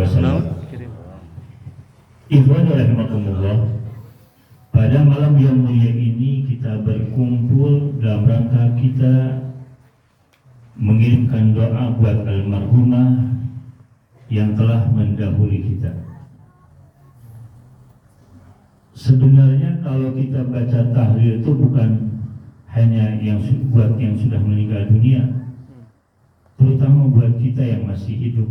wasallam. Ikhwan rahimakumullah, pada malam yang mulia ini kita berkumpul dalam rangka kita mengirimkan doa buat almarhumah yang telah mendahului kita. Sebenarnya kalau kita baca tahlil itu bukan hanya buat yang sudah meninggal dunia, terutama buat kita yang masih hidup.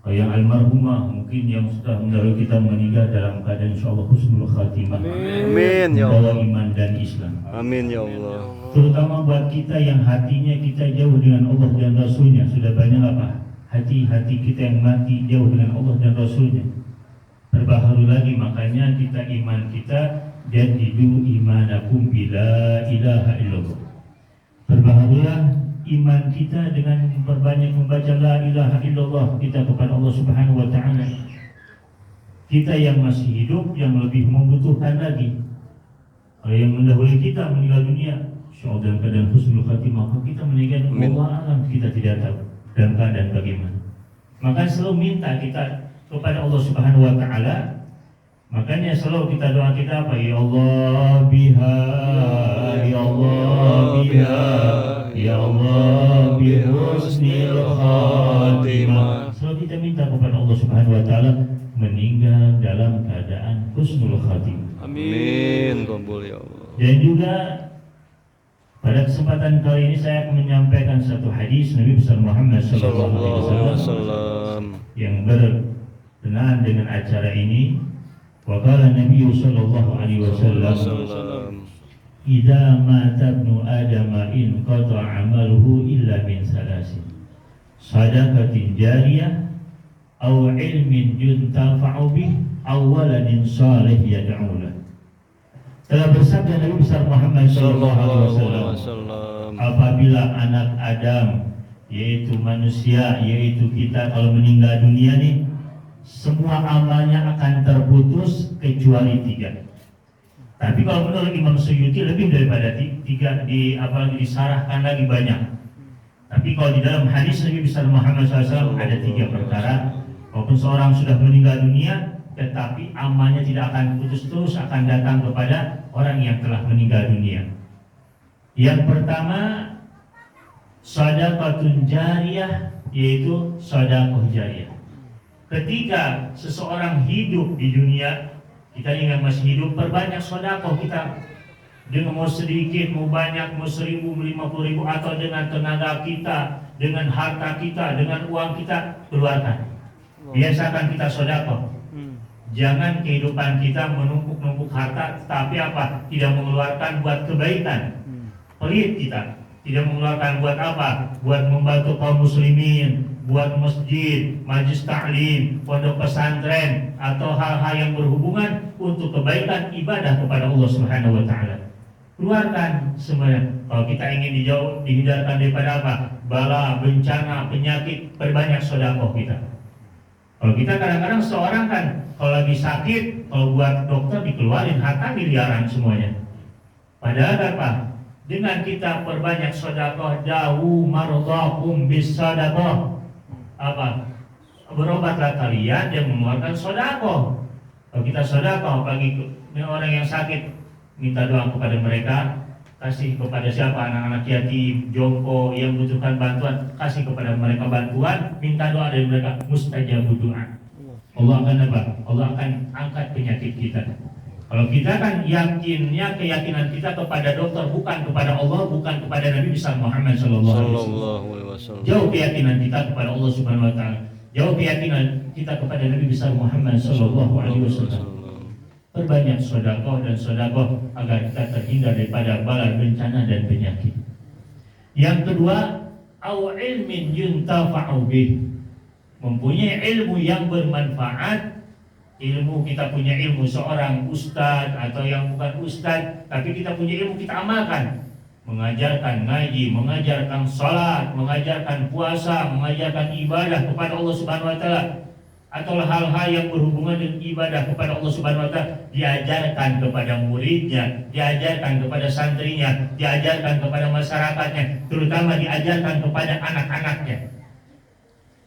Yang almarhumah mungkin yang sudah mendahului kita meninggal dalam keadaan insyaallah husnul khatimah. Amin ya Allah. Allah. Iman dan Islam. Amin ya Allah. Terutama buat kita yang hatinya kita jauh dengan Allah dan Rasulnya. Sudah banyak apa? Hati-hati kita yang mati jauh dengan Allah dan Rasulnya. Terbaharu lagi, makanya kita iman kita jadidu imanakum bila ilaha illallah. Terbaharulah iman kita dengan memperbanyak membaca la ilaha illallah kita kepada Allah Subhanahu wa taala. Kita yang masih hidup yang lebih membutuhkan lagi. Kalau yang mendahului kita meninggal dunia, insyaallah dalam keadaan husnul khatimah, kita meninggal Allah alam kita tidak tahu dalam keadaan bagaimana. Maka selalu minta kita kepada Allah Subhanahu wa taala. Makanya selalu kita doa kita apa? Ya Allah biha, ya Allah biha, ya Allah bi husnil khatimah. Selalu kita minta kepada Allah Subhanahu wa taala meninggal dalam keadaan husnul khatimah. Amin. Kabul ya Allah. Dan juga pada kesempatan kali ini saya akan menyampaikan satu hadis Nabi besar Muhammad sallallahu alaihi wasallam yang berkenaan dengan acara ini. Wa qala Nabi sallallahu alaihi wasallam, "Idza mata ibnu Adam in qata 'amaluhu illa min salasin. Shadaqatin jariyah aw ilmin yuntafa'u bih aw waladin shalih yad'u lahu." Telah bersabda Nabi besar Muhammad sallallahu alaihi wasallam, apabila anak Adam, yaitu manusia, yaitu kita, kalau meninggal dunia nih, semua amalnya akan terputus kecuali 3. Tapi kalau menurut Imam Suyuti lebih daripada 3, apalagi disarahkan lagi banyak. Tapi kalau di dalam hadis Nabi besar Muhammad SAW ada 3 perkara. Walaupun seorang sudah meninggal dunia, tetapi amalnya tidak akan putus, terus akan datang kepada orang yang telah meninggal dunia. Yang pertama, shadaqatun jariyah, yaitu sedekah jariyah. Ketika seseorang hidup di dunia, kita ingat masih hidup, perbanyak sedekah kita. Dengan mau sedikit, mau banyak, mau 1.000, 50.000, atau dengan tenaga kita, dengan harta kita, dengan uang kita, keluarkan. Biasakan kita sedekah. Jangan kehidupan kita menumpuk-numpuk harta, tapi apa? Tidak mengeluarkan buat kebaikan. Pelit kita. Tidak mengeluarkan buat apa? Buat membantu kaum muslimin, buat masjid, majelis ta'lim, pondok pesantren, atau hal-hal yang berhubungan untuk kebaikan ibadah kepada Allah Subhanahu wa taala. Keluarkan semuanya. Kalau kita ingin dihindarkan daripada apa? Bala, bencana, penyakit, perbanyak sedekah kita. Kalau kita kadang-kadang seorang kan kalau lagi sakit, kalau buat dokter dikeluarin harta miliaran semuanya. Padahal apa? Dengan kita perbanyak sedekah, dawu mardakum bis sadaqah. Apa? Berobatlah kalian yang mengeluarkan sedekah. Kalau kita sedekah bagi orang yang sakit, minta doa kepada mereka, kasih kepada siapa? Anak-anak yatim, jompo yang membutuhkan bantuan, kasih kepada mereka bantuan, minta doa dari mereka, mustajabud doa. Allah akan apa? Allah akan angkat penyakit kita. Kalau kita kan yakinnya, keyakinan kita kepada dokter, bukan kepada Allah, bukan kepada Nabi besar Muhammad sallallahu alaihi wasallam. Jauh keyakinan kita kepada Allah Subhanahu wa taala. Jauh keyakinan kita kepada Nabi besar Muhammad sallallahu alaihi wasallam. Perbanyak sedekah dan sedekah agar kita terhindar daripada bala, bencana dan penyakit. Yang kedua, au ilmin yuntafa'u bih. Mempunyai ilmu yang bermanfaat. Ilmu, kita punya ilmu, seorang ustadz atau yang bukan ustadz, tapi kita punya ilmu, kita amalkan. Mengajarkan ngaji, mengajarkan salat, mengajarkan puasa, mengajarkan ibadah kepada Allah Subhanahu wa taala, atau hal-hal yang berhubungan dengan ibadah kepada Allah Subhanahu wa taala, diajarkan kepada muridnya, diajarkan kepada santrinya, diajarkan kepada masyarakatnya, terutama diajarkan kepada anak-anaknya.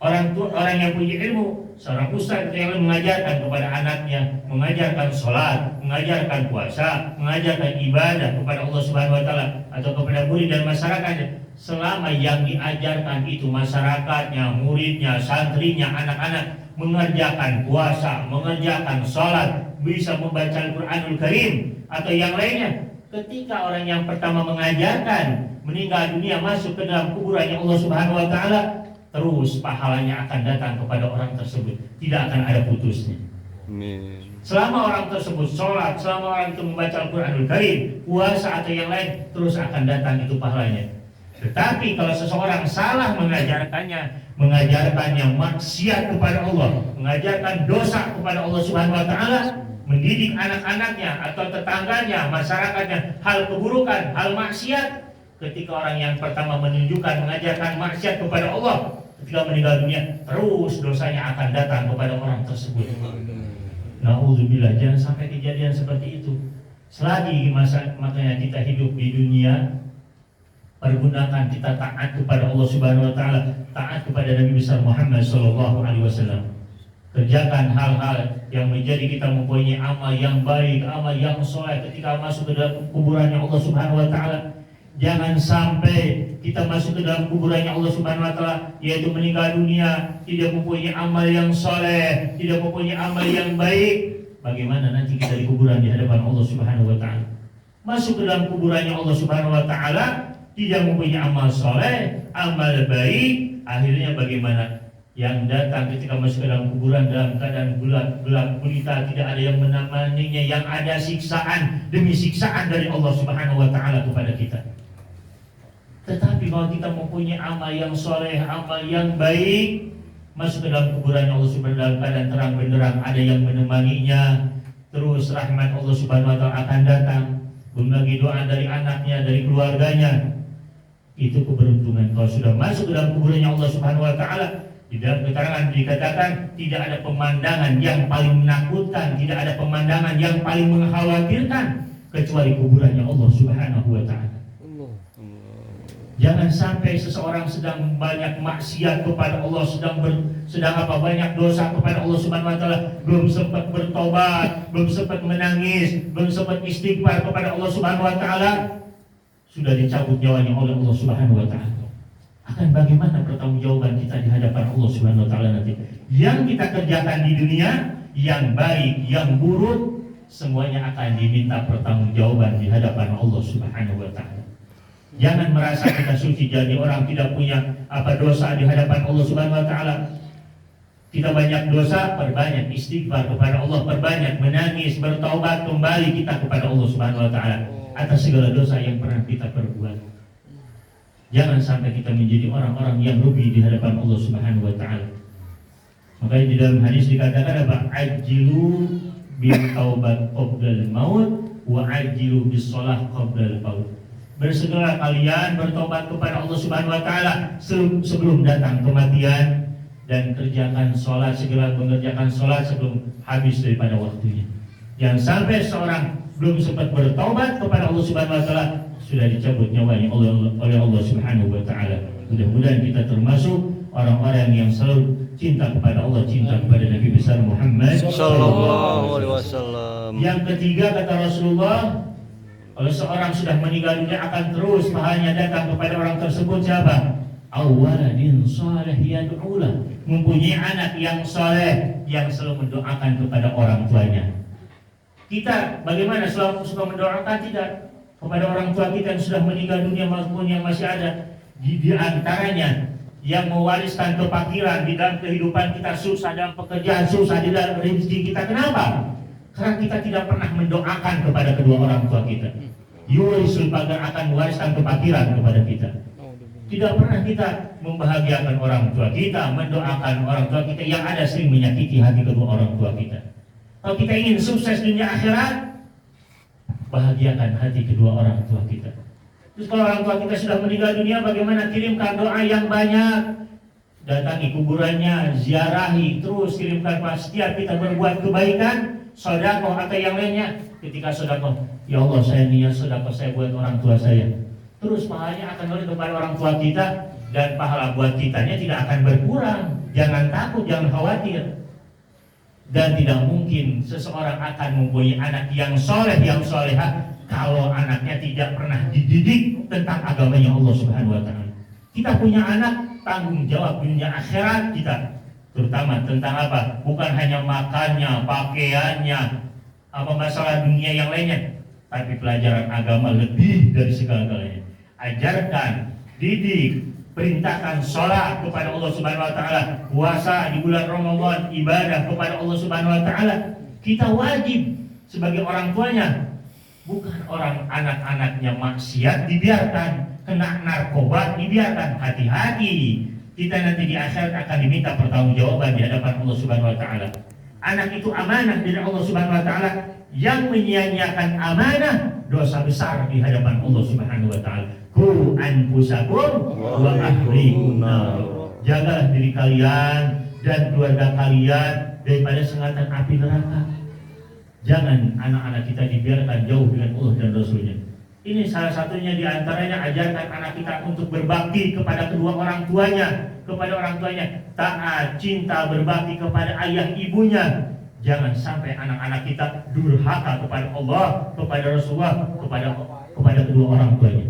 orang yang punya ilmu, seorang ustaz yang mengajarkan kepada anaknya, mengajarkan sholat, mengajarkan puasa, mengajarkan ibadah kepada Allah Subhanahu Wa Taala atau kepada murid dan masyarakatnya. Selama yang diajarkan itu masyarakatnya, muridnya, santrinya, anak-anak mengerjakan puasa, mengerjakan sholat, bisa membaca Al-Quranul Karim atau yang lainnya. Ketika orang yang pertama mengajarkan meninggal dunia masuk ke dalam kuburannya Allah Subhanahu Wa Taala, terus pahalanya akan datang kepada orang tersebut, tidak akan ada putusnya. Amin. Selama orang tersebut sholat, selama orang itu membaca Al-Quranul Karim, puasa atau yang lain, terus akan datang itu pahalanya. Tetapi kalau seseorang salah mengajarkannya maksiat kepada Allah, mengajarkan dosa kepada Allah Subhanahu Wa Taala, mendidik anak-anaknya atau tetangganya, masyarakatnya hal keburukan, hal maksiat, ketika orang yang pertama menunjukkan mengajarkan maksiat kepada Allah, ketika meninggal dunia, terus dosanya akan datang kepada orang tersebut. Na'udzubillah, jangan sampai kejadian seperti itu. Selagi makanya kita hidup di dunia, pergunakan kita taat kepada Allah Subhanahu Wa Taala, taat kepada Nabi besar Muhammad Sallallahu Alaihi Wasallam. Kerjakan hal-hal yang menjadi kita mempunyai amal yang baik, amal yang soleh ketika masuk ke dalam kuburannya Allah Subhanahu Wa Taala. Jangan sampai kita masuk ke dalam kuburannya Allah Subhanahu Wa Taala, yaitu meninggal dunia, tidak mempunyai amal yang soleh, tidak mempunyai amal yang baik. Bagaimana nanti kita di kuburan di hadapan Allah Subhanahu Wa Taala? Masuk ke dalam kuburannya Allah Subhanahu Wa Taala, tidak mempunyai amal soleh, amal baik, akhirnya bagaimana? Yang datang ketika masuk ke dalam kuburan dalam keadaan gelap gulita, tidak ada yang menemaninya, yang ada siksaan demi siksaan dari Allah Subhanahu Wa Taala kepada kita. Tetapi kalau kita mempunyai amal yang soleh, amal yang baik, masuk ke dalam kuburan Allah Subhanahu Wa Taala dalam keadaan terang benderang, ada yang menemaninya, terus rahmat Allah Subhanahu Wa Taala akan datang, berbagi doa dari anaknya, dari keluarganya. Itu keberuntungan kalau sudah masuk ke dalam kuburannya Allah Subhanahu Wa Taala. Di dalam keterangan dikatakan tidak ada pemandangan yang paling menakutkan, tidak ada pemandangan yang paling mengkhawatirkan kecuali kuburannya Allah Subhanahu Wa Taala. Jangan sampai seseorang sedang banyak maksiat kepada Allah, sedang banyak dosa kepada Allah Subhanahu Wa Taala, belum sempat bertobat, belum sempat menangis, belum sempat istighfar kepada Allah Subhanahu Wa Taala, sudah dicabut nyawanya oleh Allah Subhanahu Wa Taala. Akan bagaimana pertanggungjawaban kita di hadapan Allah Subhanahu Wa Taala nanti? Yang kita kerjakan di dunia, yang baik, yang buruk, semuanya akan diminta pertanggungjawaban di hadapan Allah Subhanahu Wa Taala. Jangan merasa kita suci, jadi orang tidak punya dosa di hadapan Allah Subhanahu Wa Taala. Kita banyak dosa, perbanyak istighfar kepada Allah, perbanyak menangis, bertaubat kembali kita kepada Allah Subhanahu Wa Taala atas segala dosa yang pernah kita perbuat. Jangan sampai kita menjadi orang-orang yang rugi di hadapan Allah Subhanahu Wa Taala. Makanya di dalam hadis dikatakan apa? Ajilu bil taubat qabla maut wa ajilu bis shalah qabla maut. Bersegera kalian bertobat kepada Allah Subhanahu Wa Taala sebelum datang kematian, dan kerjakan sholat, segera mengerjakan sholat sebelum habis daripada waktunya. Jangan sampai seorang belum sempat bertobat kepada Allah Subhanahu Wa Taala sudah dicabut nyawanya oleh Allah Subhanahu Wa Taala. Mudah-mudahan kita termasuk orang-orang yang selalu cinta kepada Allah, cinta kepada Nabi besar Muhammad Sallallahu Alaihi Wasallam. Yang ketiga kata Rasulullah, kalau seorang sudah meninggal dunia akan terus pahalanya datang kepada orang tersebut siapa? Awaladin saleh yad'ulah, mempunyai anak yang saleh yang selalu mendoakan kepada orang tuanya. Kita bagaimana, selalu suka mendoakan tidak kepada orang tua kita yang sudah meninggal dunia maupun yang masih ada? Di antaranya yang mewariskan kefakiran di dalam kehidupan kita, susah dalam pekerjaan, susah di dalam rezeki kita. Kenapa? Karena kita tidak pernah mendoakan kepada kedua orang tua kita. Yurisul pagar akan mewariskan kefakiran kepada kita. Tidak pernah kita membahagiakan orang tua kita, mendoakan orang tua kita, yang ada sering menyakiti hati kedua orang tua kita. Kalau kita ingin sukses dunia akhirat, bahagiakan hati kedua orang tua kita. Terus kalau orang tua kita sudah meninggal dunia, bagaimana? Kirimkan doa yang banyak, datangi kuburannya, ziarahi, terus kirimkan setiap kita berbuat kebaikan, sedekah atau yang lainnya. Ketika sedekah, ya Allah saya niat sedekah saya buat orang tua saya, terus pahalanya akan oleh kepada orang tua kita. dan pahala buat kitanya tidak akan berkurang. Jangan takut, jangan khawatir. Dan tidak mungkin seseorang akan mempunyai anak yang soleh, yang soleha kalau anaknya tidak pernah dididik tentang agamanya Allah Subhanahu wa Ta'ala. Kita punya anak, tanggung jawab dunia akhirat kita, terutama tentang apa? Bukan hanya makannya, pakaiannya, apa masalah dunia yang lainnya, tapi pelajaran agama lebih dari segala-galanya. Ajarkan, didik, perintahkan sholat kepada Allah Subhanahu wa Ta'ala, puasa di bulan Ramadan, ibadah kepada Allah Subhanahu wa Ta'ala. Kita wajib sebagai orang tuanya, bukan orang anak-anaknya maksiat dibiarkan, kena narkoba dibiarkan. Hati-hati, kita nanti di akhirat akan diminta pertanggungjawaban di hadapan Allah Subhanahu wa Ta'ala. Anak itu amanah dari Allah Subhanahu wa Ta'ala. Yang menyia-nyiakan amanah, dosa besar di hadapan Allah Subhanahu wa Ta'ala. Qu anfusakum wa ahlikum nar. Jagalah diri kalian dan keluarga kalian daripada sengatan api neraka. Jangan anak-anak kita dibiarkan jauh dengan Allah dan Rasulnya. Ini salah satunya diantaranya, ajarkan anak kita untuk berbakti kepada kedua orang tuanya, taat, cinta, berbakti kepada ayah ibunya. Jangan sampai anak-anak kita durhaka kepada Allah, kepada Rasulullah, kepada kedua orang tuanya.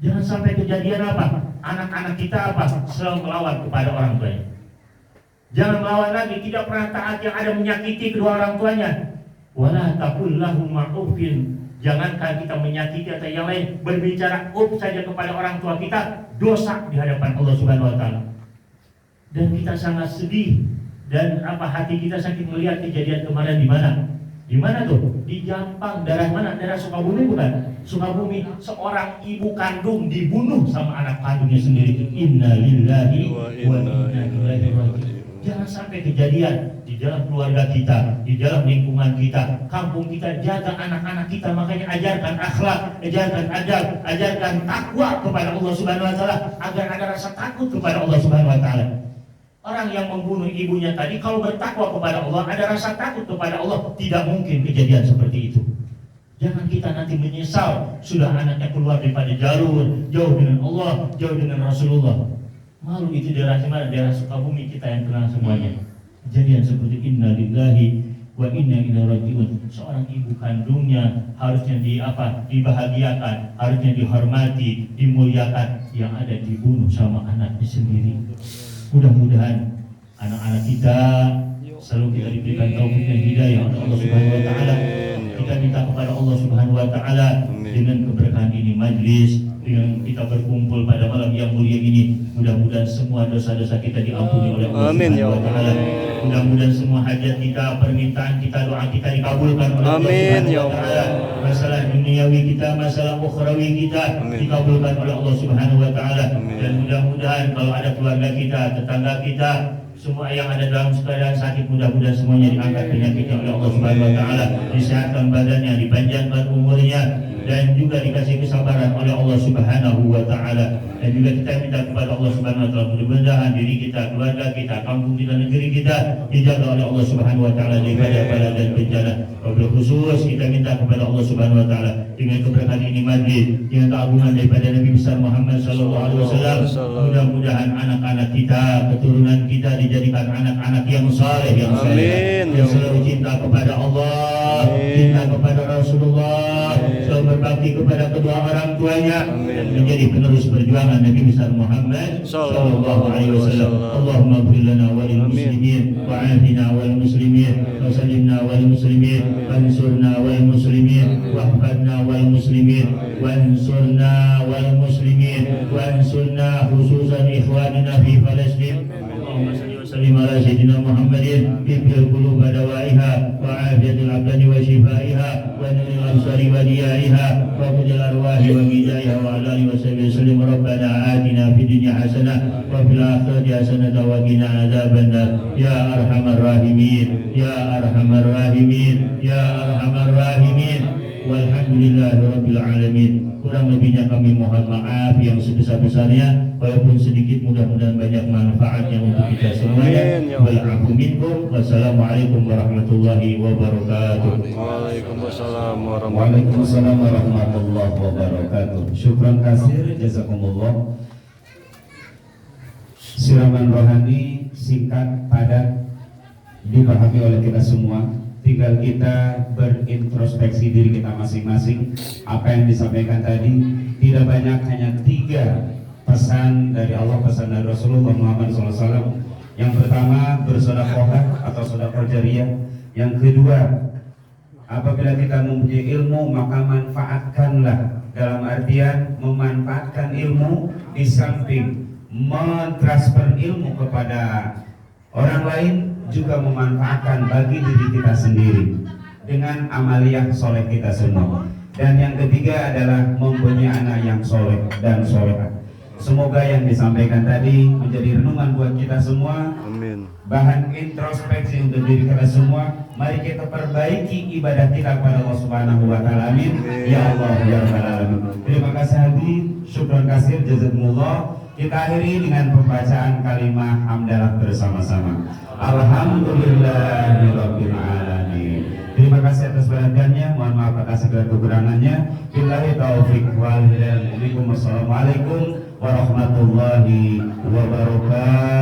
Jangan sampai kejadian apa? Anak-anak kita selalu melawan kepada orang tuanya. Jangan melawan lagi, tidak pernah taat, yang ada menyakiti kedua orang tuanya. Wala taqul lahum ma'ufin. Jangankan kita menyakiti atau yang lain, berbicara saja kepada orang tua kita, dosa di hadapan Allah Subhanahu wa Ta'ala. Dan kita sangat sedih dan hati kita sakit melihat kejadian kemarin di mana? Di mana tuh? Di Jampang, daerah mana? Daerah Sukabumi bukan? Sukabumi, seorang ibu kandung dibunuh sama anak kandungnya sendiri. Inna lillahi wa inna ilaihi raji'un. Jangan sampai kejadian di dalam keluarga kita, di dalam lingkungan kita, kampung kita. Jaga anak-anak kita, makanya ajarkan akhlak, ajarkan adab, ajarkan takwa kepada Allah Subhanahu wa Ta'ala, agar ada rasa takut kepada Allah Subhanahu wa Ta'ala. Orang yang membunuh ibunya tadi, kalau bertakwa kepada Allah, ada rasa takut kepada Allah, tidak mungkin kejadian seperti itu. Jangan kita nanti menyesal sudah anaknya keluar daripada jalur, jauh dengan Allah, jauh dengan Rasulullah. Malu itu daerah mana? Daerah Sukabumi kita yang kenal semuanya. Kejadian seperti inna lillahi wa inna ilaihi raji'un. Seorang ibu kandungnya harusnya dibahagiakan, harusnya dihormati, dimuliakan, yang ada dibunuh sama anaknya sendiri. Mudah-mudahan anak-anak kita selalu kita diberikan taufik dan hidayah oleh Allah Subhanahu wa Ta'ala. Kita minta kepada Allah Subhanahu wa Ta'ala dengan keberkahan ini majlis, dengan kita berkumpul pada malam yang mulia ini, mudah-mudahan semua dosa-dosa kita diampuni oleh Allah Subhanahu wa Ta'ala. Mudah-mudahan semua hajat kita, permintaan kita, doa kita dikabulkan oleh Allah Subhanahu wa Ta'ala. Masalah duniawi kita, masalah ukhrawi kita dikabulkan oleh Allah Subhanahu wa Ta'ala. Dan mudah-mudahan kalau ada keluarga kita, tetangga kita, semua yang ada dalam keadaan sakit, mudah-mudahan semuanya diangkat penyakitnya oleh Allah Subhanahu wa Ta'ala, disehatkan badannya, dipanjangkan umurnya, dan juga dikasih kesabaran oleh Allah Subhanahu wa Ta'ala. Dan juga kita minta kepada Allah Subhanahu wa Ta'ala, mudah-mudahan diri kita, keluarga kita, kampung kita, negeri kita dijaga oleh Allah Subhanahu wa Ta'ala daripada bala dan bencana. Wabil khusus kita minta kepada Allah Subhanahu wa Ta'ala dengan keberkahan ini majlis, dengan keagungan daripada Nabi besar Muhammad sallallahu alaihi wasallam, mudah-mudahan anak-anak kita, keturunan kita dijadikan anak-anak yang saleh, yang selalu cinta kepada Allah, cinta kepada Rasulullah, selalu berbakti kepada kedua orang tuanya, dan menjadi penerus perjuangan Nabi besar Muhammad sallallahu alaihi wasallam. Allahumma ighfir lana wa lil muslimin wa 'afina wal muslimin wa sallimna wal muslimin wa ansurna wal muslimin wa ihfadna wal muslimin wa ansurna wal muslimin wa ansurna khususan ikhwanina fi Palestin. Allahumma salli wa sallim ala sayyidina Muhammadin bil qulub dawaiha wa afiyatil abdani wa shifaiha wa nuril absari wa diyaiha wa qudil arwahi wa bidaiha wa ala alihi wa sahbihi sallim. Rabbana atina fid dunya hasanah wa fil akhirati hasanah wa qina adzabannar ya arhamar rahimin ya arhamar rahimin ya arhamar rahimin. Walhamdulillahirabbil alamin. Kurang lebihnya kami mohon maaf yang sebesar-besarnya, walaupun sedikit mudah-mudahan banyak manfaatnya untuk kita semuanya. Wal 'afu minkum. Wassalamualaikum warahmatullahi wabarakatuh. Waalaikumsalam warahmatullahi wabarakatuh. Syukran kasir, jazakumullah. siraman rohani singkat, padat, dipahami oleh kita semua. Tinggal kita berintrospeksi diri kita masing-masing. Apa yang disampaikan tadi tidak banyak, hanya 3 pesan dari Allah, pesan dari Rasulullah Muhammad SAW. Yang pertama, bersedekah atau sedekah jariyah. Yang kedua, apabila kita mempunyai ilmu maka manfaatkanlah, dalam artian memanfaatkan ilmu di samping mentransfer ilmu kepada orang lain, juga memanfaatkan bagi diri kita sendiri dengan amaliyah soleh kita semua. Dan yang ketiga adalah mempunyai anak yang soleh dan solehah. Semoga yang disampaikan tadi menjadi renungan buat kita semua, Amin. bahan introspeksi untuk diri kita semua. Mari kita perbaiki ibadah kita kepada Allah Subhanahu wa taala. Amin. Ya Allah ya Rabbal alamin. Terima kasih hadirin, syukran kasir, jazakumullah. Kita akhiri dengan pembacaan kalimat hamdalah bersama-sama. Alhamdulillahirabbil alamin. Terima kasih atas perhatiannya. Mohon maaf atas segala kekurangannya. Billahi taufik wal hidayah. Assalamualaikum warahmatullahi wabarakatuh.